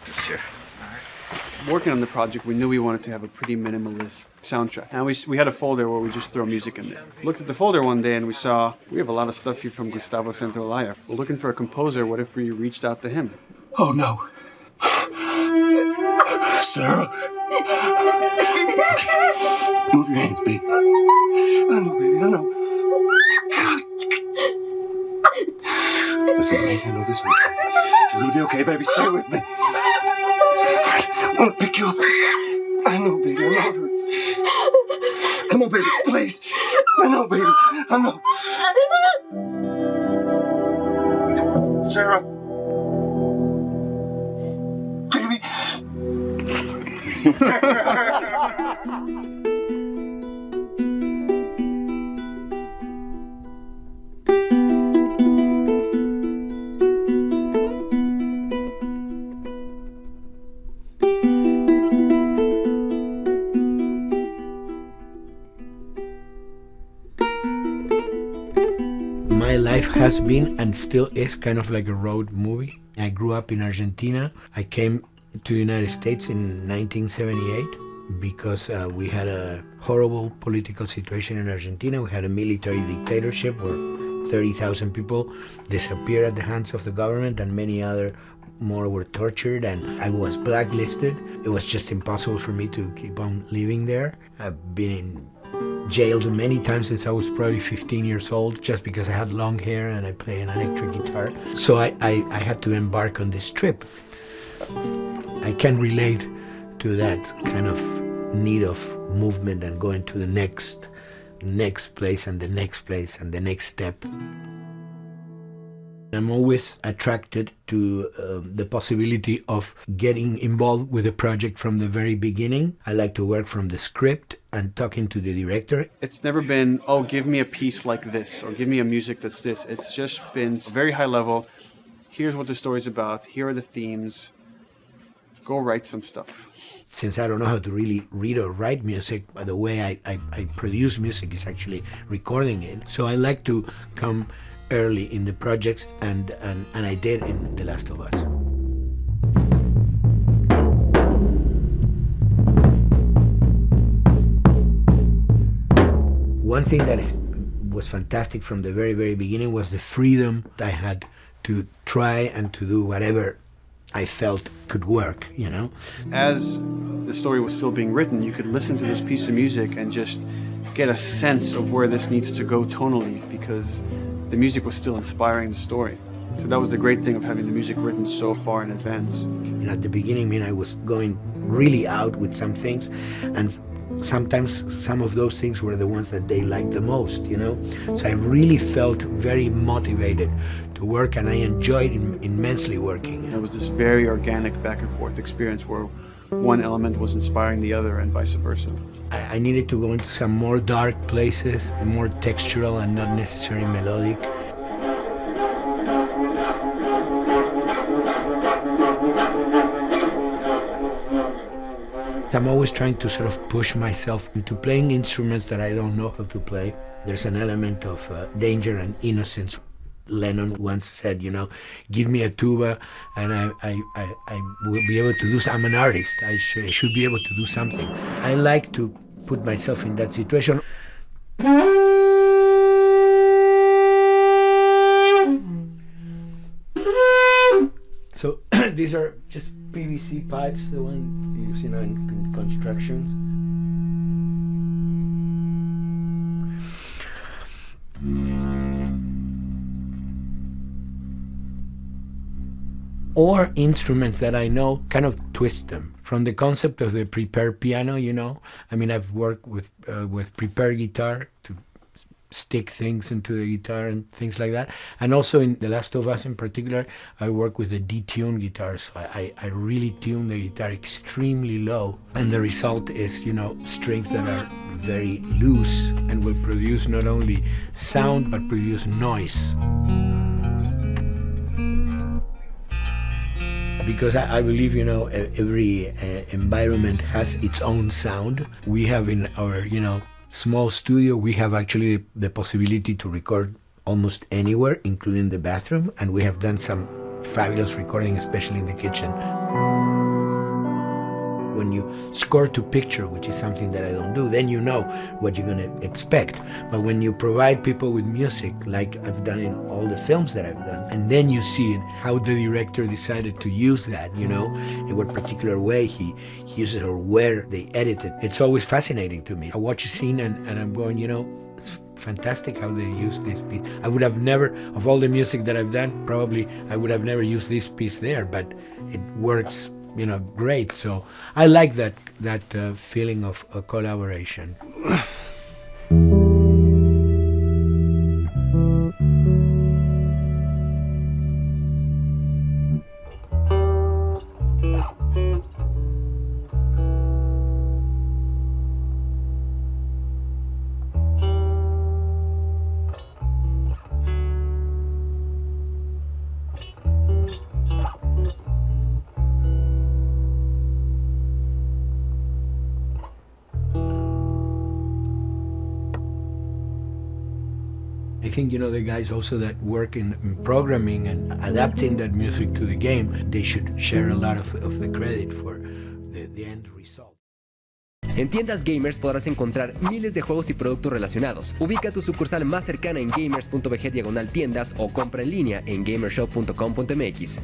Just here. Working on the project, we knew we wanted to have a pretty minimalist soundtrack. And we had a folder where we just throw music in there. Looked at the folder one day and we saw, we have a lot of stuff here from Gustavo Santaolalla. We're looking for a composer. What if we reached out to him? Oh no. Sarah. Move your hands, baby. I know, baby, I know. Listen, baby, I know this hurts. You're gonna be okay, baby. Stay with me. I want to pick you up. I know, baby. I know it hurts. Come on, baby. Please. I know, baby. I know. Sarah. Baby. My life has been and still is kind of like a road movie. I grew up in Argentina. I came to the United States in 1978 because we had a horrible political situation in Argentina. We had a military dictatorship where 30,000 people disappeared at the hands of the government and many other more were tortured, and I was blacklisted. It was just impossible for me to keep on living there. I've been in jailed many times since I was probably 15 years old just because I had long hair and I play an electric guitar. So I had to embark on this trip. I can relate to that kind of need of movement and going to the next place and the next place and the next step. I'm always attracted to the possibility of getting involved with a project from the very beginning. I like to work from the script and talking to the director. It's never been, oh, give me a piece like this or give me a music that's this. It's just been very high level. Here's what the story's about. Here are the themes. Go write some stuff. Since I don't know how to really read or write music, the way I produce music is actually recording it. So I like to come early in the projects, and I did in The Last of Us. One thing that was fantastic from the very, very beginning was the freedom I had to try and to do whatever I felt could work, you know? As the story was still being written, you could listen to this piece of music and just get a sense of where this needs to go tonally, because the music was still inspiring the story. So that was the great thing of having the music written so far in advance. And at the beginning, I was going really out with some things, and sometimes some of those things were the ones that they liked the most, you know? So I really felt very motivated to work, and I enjoyed immensely working. It was this very organic back and forth experience where one element was inspiring the other and vice versa. I needed to go into some more dark places, more textural and not necessarily melodic. I'm always trying to sort of push myself into playing instruments that I don't know how to play. There's an element of danger and innocence. Lennon once said, you know, give me a tuba and I will be able to do something. I'm an artist. I should be able to do something. I like to put myself in that situation. So these are just PVC pipes, the one you use, you know, in construction. Or instruments that I know, kind of twist them. From the concept of the prepared piano, you know. I mean, I've worked with prepared guitar to stick things into the guitar and things like that. And also in The Last of Us in particular, I work with a detuned guitar. So I really tune the guitar extremely low. And the result is, you know, strings that are very loose and will produce not only sound, but produce noise. Because I believe, you know, every environment has its own sound. We have in our, you know, small studio, we have actually the possibility to record almost anywhere, including the bathroom, and we have done some fabulous recording, especially in the kitchen. when you score to picture, which is something that I don't do, then you know what you're going to expect. But when you provide people with music, like I've done in all the films that I've done, and then you see it, how the director decided to use that, you know, in what particular way he uses or where they edit it, it's always fascinating to me. I watch a scene and I'm going, you know, it's fantastic how they use this piece. I would have never, of all the music that I've done, probably I would have never used this piece there, but it works, you know, great. So I like that feeling of a collaboration. I think, you know, the guys also that work in programming and adapting that music to the game, they should share a lot of the credit for the end result. En tiendas gamers podrás encontrar miles de juegos y productos relacionados. Ubica tu sucursal más cercana en gamers.bg/tiendas o compra en línea en gamershop.com.mx.